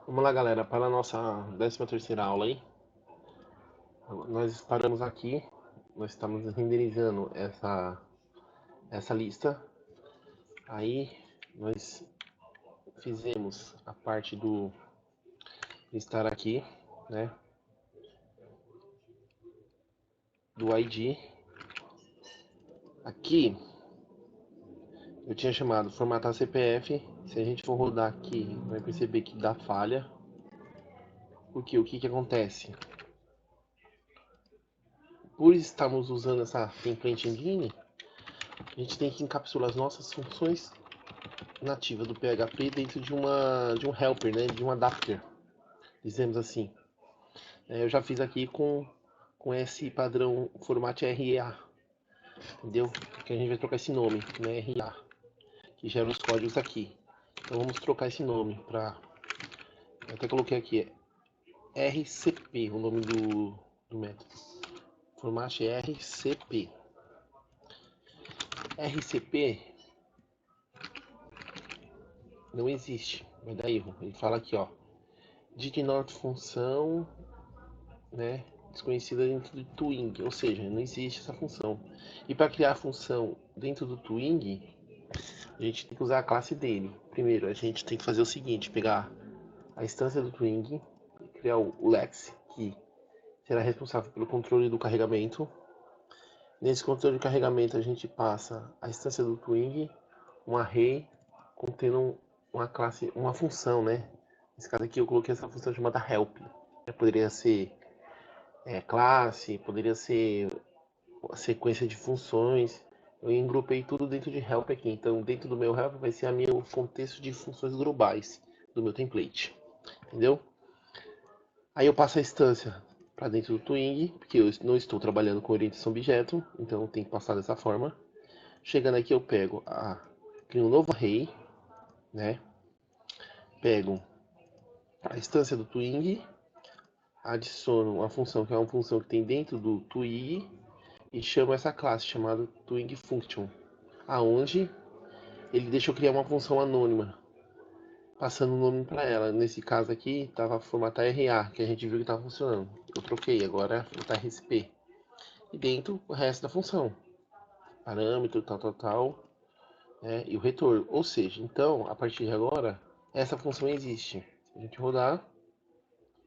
Vamos lá, galera, para a nossa 13ª aula aí. Nós paramos aqui, nós estamos renderizando essa lista. Aí nós fizemos a parte do estar aqui, né? Do ID. Aqui eu tinha chamado formatar CPF. Se a gente for rodar aqui, vai perceber que dá falha. Porque o que que acontece? Por estarmos usando essa template engine, a gente tem que encapsular as nossas funções nativas do PHP dentro de um helper, né, de um adapter, dizemos assim. Eu já fiz aqui com esse padrão format RA, entendeu? Que a gente vai trocar esse nome, né, RA, que gera os códigos aqui. Então vamos trocar esse nome para, até coloquei aqui, RCP, o nome do método. Format RCP. RCP não existe, vai dar erro. Ele fala aqui, ó, dignor função, né, desconhecida dentro do Twing, ou seja, não existe essa função. E para criar a função dentro do Twing, a gente tem que usar a classe dele. Primeiro, a gente tem que fazer o seguinte, pegar a instância do Twing, criar o Lex, que será responsável pelo controle do carregamento. Nesse controle de carregamento, a gente passa a instância do Twing, um array contendo uma classe, uma função, né? Nesse caso aqui eu coloquei essa função chamada help. Poderia ser classe, poderia ser a sequência de funções. Eu engrupei tudo dentro de help aqui. Então, dentro do meu help vai ser o meu contexto de funções globais do meu template. Entendeu? Aí eu passo a instância para dentro do Twing, porque eu não estou trabalhando com orientação objeto, então tem que passar dessa forma. Chegando aqui eu crio um novo array, né? Pego a instância do Twing, adiciono uma função que é uma função que tem dentro do Twig e chamo essa classe chamada Twig Function, aonde ele deixa eu criar uma função anônima, passando o nome para ela. Nesse caso aqui, estava formatar RA, que a gente viu que estava funcionando. Eu troquei, agora é formatar RSP. E dentro, o resto da função. Parâmetro, tal, né, e o retorno. Ou seja, então, a partir de agora, essa função existe. Se a gente rodar,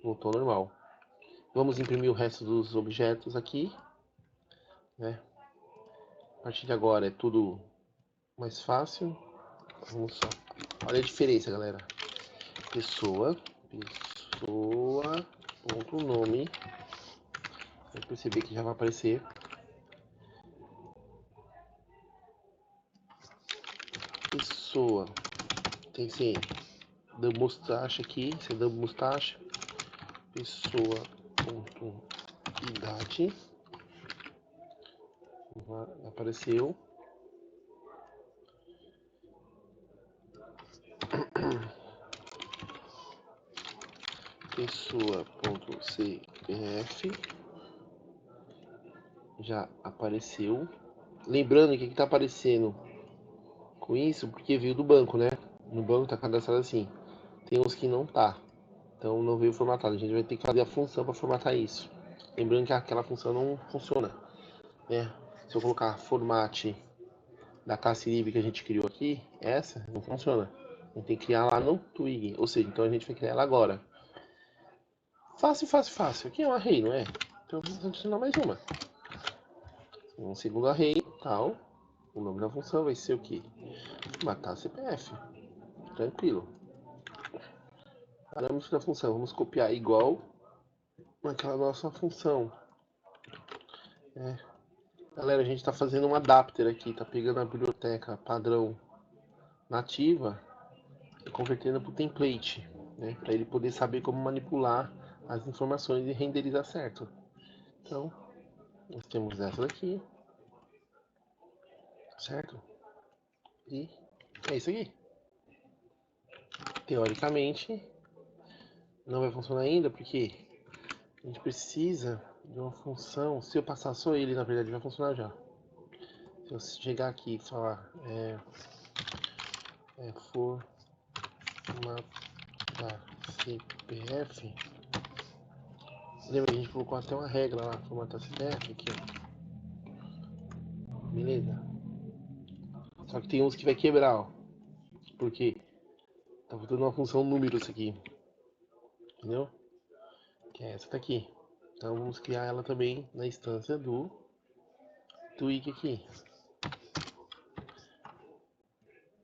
voltou ao normal. Vamos imprimir o resto dos objetos aqui, né? A partir de agora é tudo mais fácil. Vamos só. Olha a diferença, galera. Pessoa, ponto nome. Vai perceber que já vai aparecer. Pessoa. Tem que ser double mustache aqui. Ser double mustache. Pessoa, ponto idade. Apareceu. Pessoa, ponto CPF. Já apareceu. Lembrando que aqui tá aparecendo com isso porque veio do banco, né? No banco tá cadastrado assim. Tem uns que não tá. Então não veio formatado. A gente vai ter que fazer a função para formatar isso. Lembrando que aquela função não funciona, né? Se eu colocar format da classe lib que a gente criou aqui, essa não funciona. A gente tem que criar lá no Twig. Ou seja, então a gente vai criar ela agora. Fácil, fácil, fácil. Aqui é um array, não é? Então vamos adicionar mais uma. Um segundo array, tal. O nome da função vai ser o quê? Matar CPF. Tranquilo. Parâmetro da função. Vamos copiar igual naquela nossa função. Galera, a gente está fazendo um adapter aqui. Tá pegando a biblioteca padrão nativa e convertendo para o template. Né, para ele poder saber como manipular as informações e renderizar certo. Então, nós temos essa daqui. Certo? E é isso aqui. Teoricamente, não vai funcionar ainda porque a gente precisa de uma função. Se eu passar só ele, na verdade vai funcionar já. Se eu chegar aqui e falar formatar CPF. Lembra que a gente colocou até uma regra lá, formatar CPF aqui, ó. Beleza? Só que tem uns que vai quebrar, ó. Por quê? Tá faltando uma função números aqui. Entendeu? Que é essa daqui. Então vamos criar ela também na instância do Twig aqui.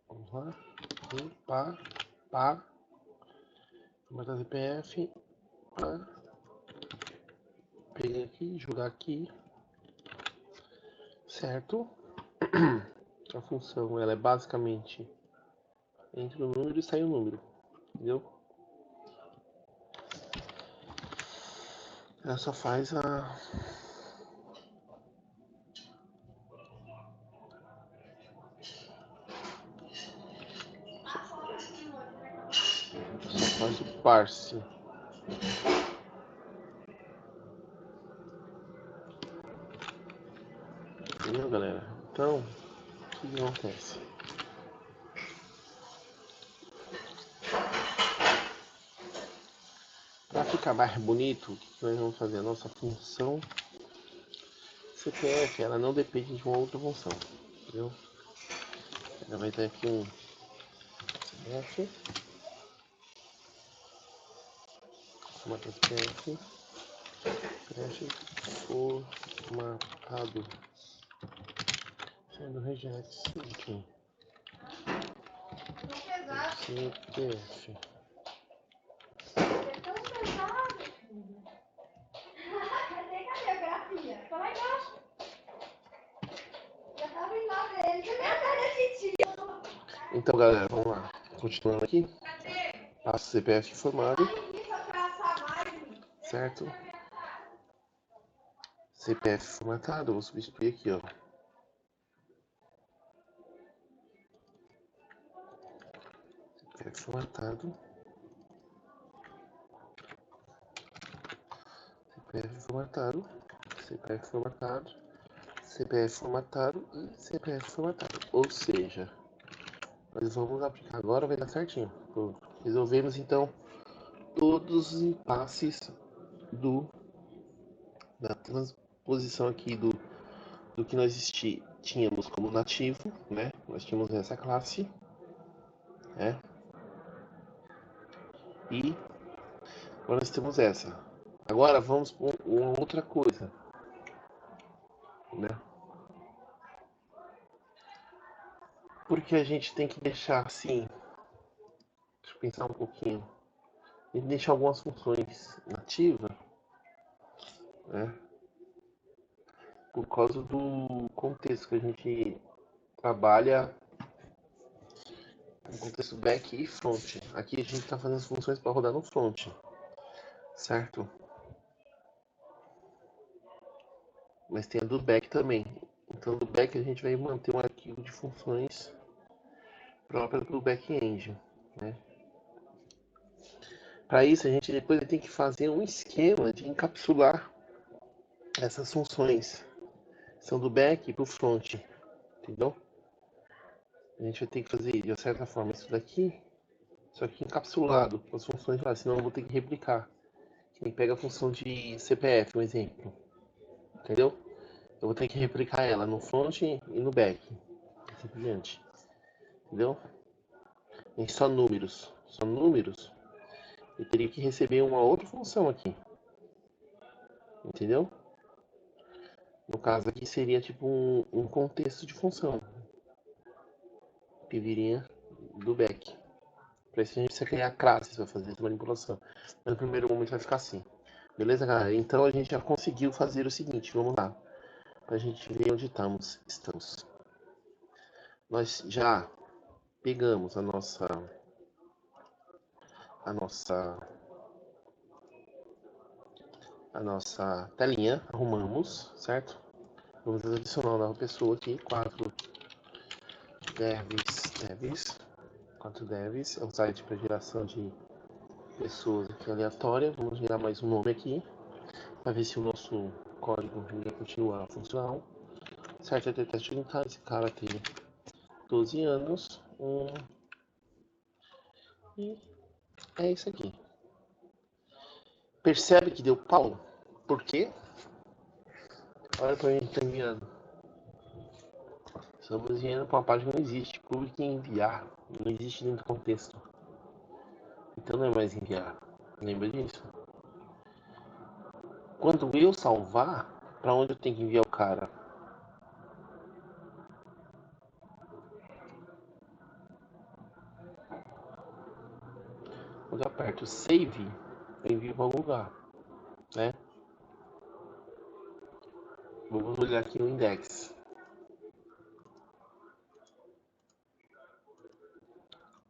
Vamos lá. E pá. Formatar CPF. Pá. Pegar aqui, jogar aqui. Certo? A função ela é basicamente entra o número e sai o número. Entendeu? Ela só faz a faz o parse. Entendeu, galera? Então, o que acontece? Para ficar mais bonito, o que nós vamos fazer? A nossa função CPF, ela não depende de uma outra função. Entendeu? Ela vai ter aqui um CPF. Formatar CPF. CPF formatado. Sendo reject aqui. CPF. Cadê a geografia? Tá lá embaixo. Já tava em lá dele. Então, galera, vamos lá. Continuando aqui. Passo o CPF formado. Certo? CPF formatado, vou substituir aqui, ó. CPF formatado. CPF formatado. CPF formatado. CPF formatado e CPF formatado. Ou seja, nós vamos aplicar agora, vai dar certinho. Pronto. Resolvemos então todos os impasses da transposição aqui do que nós tínhamos como nativo, né? Nós tínhamos essa classe, né? E agora nós temos essa. Agora vamos para uma outra coisa, né? Porque a gente tem que deixar assim, deixa eu pensar um pouquinho, e deixar algumas funções nativas, né? Por causa do contexto que a gente trabalha, no contexto back e front. Aqui a gente está fazendo as funções para rodar no front, certo? Mas tem a do back também. Então do back a gente vai manter um arquivo de funções próprio do back-end, né? Para isso a gente depois tem que fazer um esquema de encapsular essas funções. São do back para o front, entendeu? A gente vai ter que fazer de certa forma isso daqui, só que encapsulado com as funções lá, senão eu vou ter que replicar. Quem pega a função de CPF, um exemplo, entendeu? Eu vou ter que replicar ela no front e no back, assim por diante, entendeu? Em só números, eu teria que receber uma outra função aqui, entendeu? No caso aqui seria tipo um contexto de função que viria do back. Para isso a gente precisa criar classes para fazer essa manipulação. Mas no primeiro momento vai ficar assim. Beleza, galera? Então a gente já conseguiu fazer o seguinte, vamos lá. Para a gente ver onde estamos. Nós já pegamos a nossa telinha, arrumamos, certo? Vamos adicionar uma nova pessoa aqui, 4 devs, 4 devs, é um site para geração de pessoas aqui aleatória. Vamos gerar mais um nome aqui, para ver se o nosso código vai continuar funcional. Certo, até teste unitário, esse cara tem 12 anos, e é isso aqui. Percebe que deu pau? Por quê? Olha pra mim que tá enviando. Estamos enviando para uma página que não existe. Publique em enviar. Não existe dentro do contexto. Então não é mais enviar. Lembra disso? Quando eu salvar, para onde eu tenho que enviar o cara? Quando eu aperto save, eu envio para algum lugar, né? Vamos olhar aqui o index.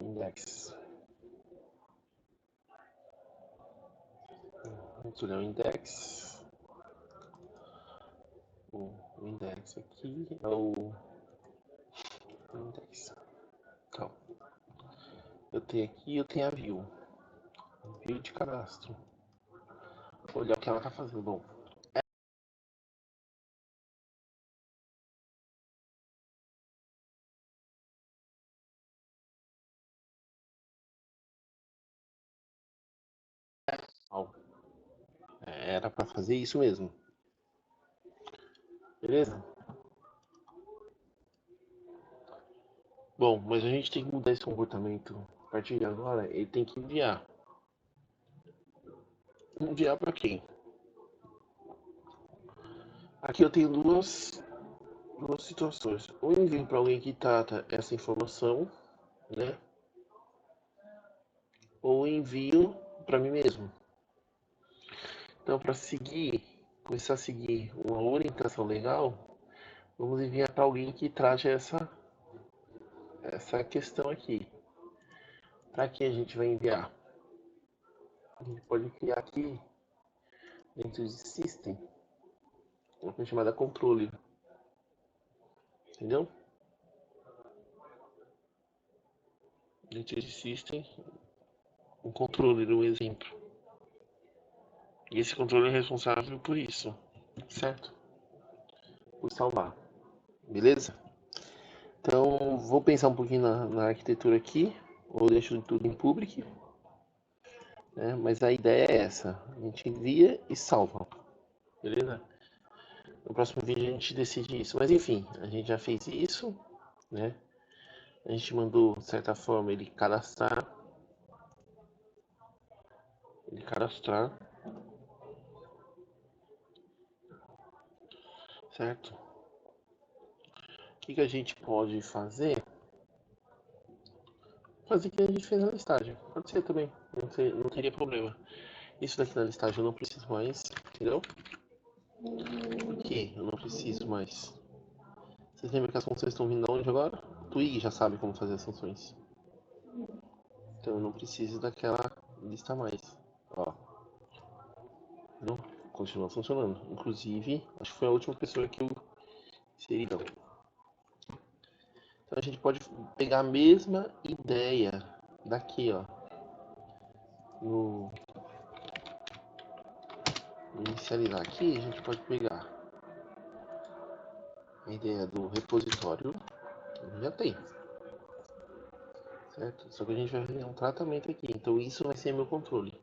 Index. Vamos olhar o index. O index aqui é o index. Então, eu tenho a view. View de cadastro. Vou olhar o que ela tá fazendo. Bom, era para fazer isso mesmo. Beleza? Bom, mas a gente tem que mudar esse comportamento. A partir de agora, ele tem que enviar. Enviar para quem? Aqui eu tenho duas situações. Ou envio para alguém que trata essa informação, né? Ou envio para mim mesmo. Então, para começar a seguir uma orientação legal, vamos enviar para alguém que trate essa questão aqui. Para que a gente vai enviar? A gente pode criar aqui, dentro de System, uma coisa chamada controle. Entendeu? Dentro de System, um controle, um exemplo. E esse controle é responsável por isso, certo? Por salvar. Beleza? Então, vou pensar um pouquinho na arquitetura aqui, ou deixo tudo em public, né? Mas a ideia é essa: a gente envia e salva, beleza? No próximo vídeo a gente decide isso, mas enfim, a gente já fez isso, né? A gente mandou, de certa forma, ele cadastrar, certo? O que a gente pode fazer? Fazer o que a gente fez na listagem, pode ser também, não teria problema. Isso daqui na listagem eu não preciso mais, entendeu? Por que eu não preciso mais? Vocês lembram que as funções estão vindo de onde agora? Twig já sabe como fazer as funções. Então eu não preciso daquela lista mais. Ó. Não, continua funcionando. Inclusive, acho que foi a última pessoa que eu inseri. Então a gente pode pegar a mesma ideia daqui, ó. No inicializar aqui, a gente pode pegar a ideia do repositório, que já tem, certo? Só que a gente vai fazer um tratamento aqui, então isso vai ser meu controle.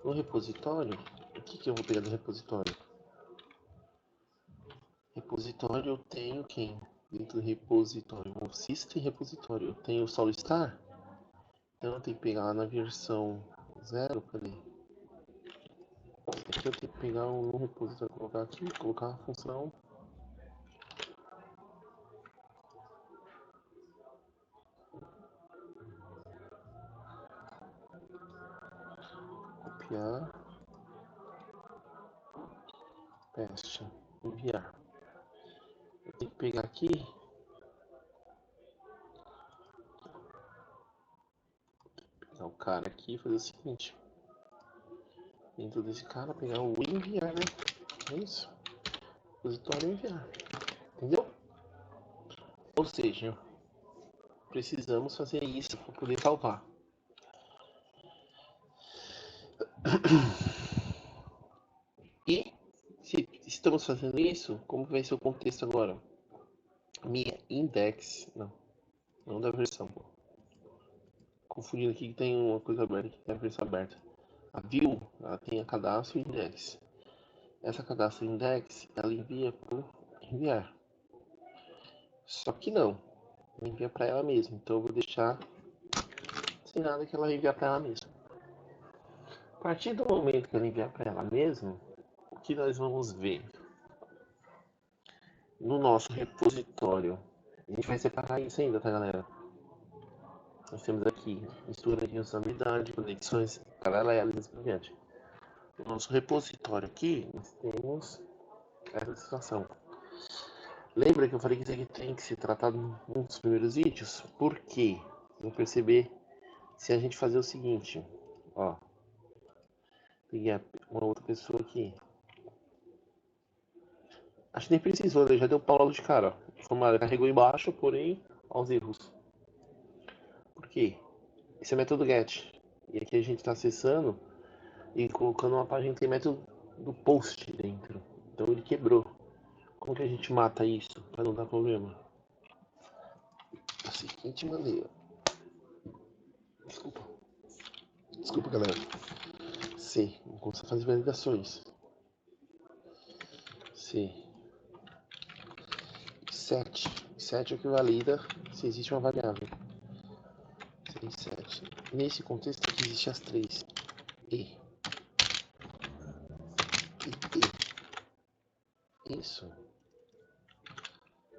No repositório, o que eu vou pegar do repositório? Repositório eu tenho quem? Dentro do repositório, o system repositório, eu tenho o SolStar, então eu tenho que pegar lá na versão 0, cadê? Aqui eu tenho que pegar um repositório, colocar aqui, colocar a função copiar, paste, enviar. Eu tenho que pegar aqui, pegar o cara aqui e fazer o seguinte. Dentro desse cara, pegar o enviar, né? É isso. Repositório enviar. Entendeu? Ou seja, precisamos fazer isso para poder salvar. E se estamos fazendo isso, como vai ser o contexto agora? Minha index, não da versão. Confundindo aqui que tem uma coisa aberta, que tem a versão aberta. A view, ela tem a cadastro e index. Essa cadastro e index, ela envia por enviar. Só que não, ela envia para ela mesma. Então eu vou deixar sem nada que ela enviar para ela mesma. A partir do momento que ela enviar para ela mesma, o que nós vamos ver? No nosso repositório, a gente vai separar isso ainda, tá, galera? Nós temos aqui mistura de usabilidade, conexões paralelas e assim por diante. No nosso repositório aqui, nós temos essa situação. Lembra que eu falei que isso aqui tem que ser tratado num dos primeiros vídeos? Por quê? Vou perceber se a gente fazer o seguinte, ó. Peguei uma outra pessoa aqui. Acho que nem precisou, né? Já deu pau logo de cara, ó. Formulário carregou embaixo, porém, aos erros. Por quê? Esse é o método get. E aqui a gente está acessando e colocando uma página que tem método do post dentro. Então ele quebrou. Como que a gente mata isso para não dar problema? Da seguinte maneira. Desculpa. Desculpa, galera. C. Vamos começar a fazer validações. C. 7. 7 é o que valida se existe uma variável. 6, 7. Nesse contexto aqui existem as três. E. Isso.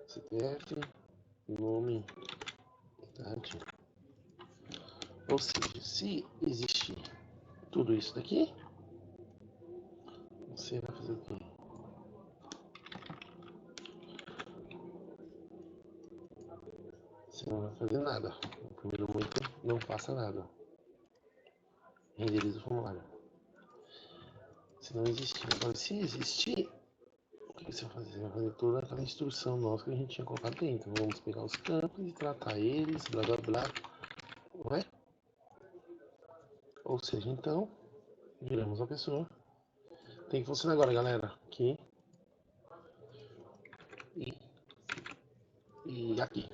CPF, nome, idade. Ou seja, se existir tudo isso daqui, você vai fazer o quê? Você não vai fazer nada. No primeiro momento, não faça nada. Renderiza o formulário. Se não existir. Agora, se existir, o que você vai fazer? Você vai fazer toda aquela instrução nossa que a gente tinha colocado dentro. Vamos pegar os campos e tratar eles, blá blá blá. Não é? Ou seja, então, viramos a pessoa. Tem que funcionar agora, galera. Aqui. E aqui.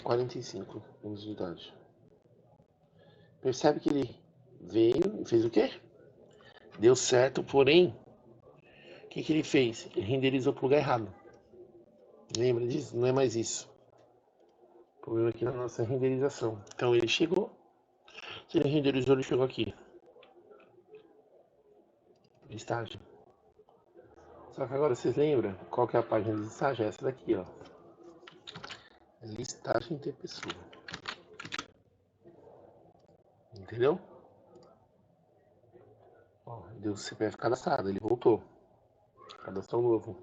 45 anos de idade. Percebe que ele veio e fez o quê? Deu certo, porém, o que ele fez? Ele renderizou para o lugar errado. Lembra disso? Não é mais isso. O problema aqui na nossa renderização. Então ele chegou. Se ele renderizou, ele chegou aqui. Listagem. Só que agora vocês lembram qual que é a página de listagem? É essa daqui, ó. Listagem de pessoa. Entendeu? Ó, deu o CPF cadastrado, ele voltou. Cadastrou novo.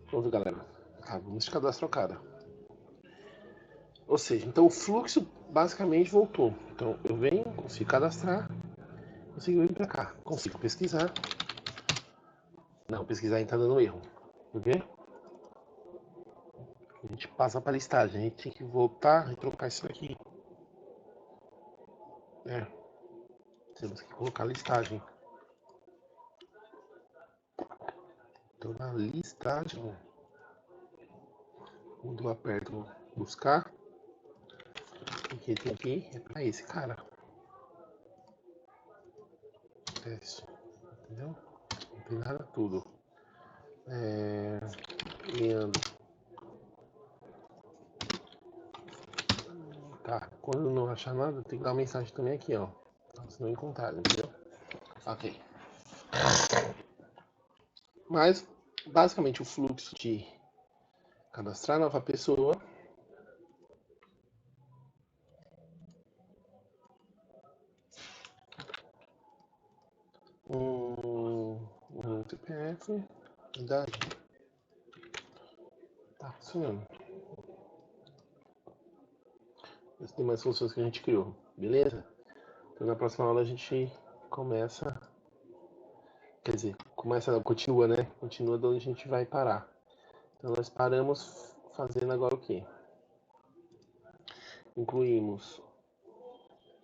Pronto, galera. Acabamos de cadastrar o cara. Ou seja, então o fluxo basicamente voltou. Então eu venho, consigo cadastrar, consigo vir para cá, consigo pesquisar. Não, pesquisar ainda está dando erro. Por quê? A gente passa para listagem, a gente tem que voltar e trocar isso daqui. É, temos que colocar listagem. Então na listagem, quando eu aperto buscar, o que tem aqui é para esse cara. Teste, entendeu? Não tem nada, tudo. Leandro. Tá, quando não achar nada, tem que dar uma mensagem também aqui, ó. Se não encontrar, entendeu? Ok. Mas, basicamente, o fluxo de cadastrar nova pessoa, um CPF, idade, tá funcionando. Essas tem mais funções que a gente criou, beleza? Então na próxima aula a gente começa, quer dizer, começa não, continua, né? Continua de onde a gente vai parar. Então nós paramos fazendo agora o quê? Incluímos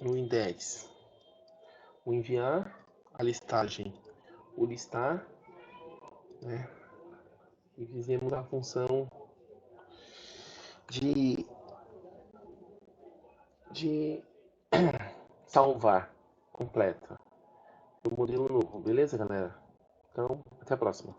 no index o enviar, a listagem, o listar, né? E fizemos a função de salvar completa do modelo novo, beleza, galera? Então, até a próxima.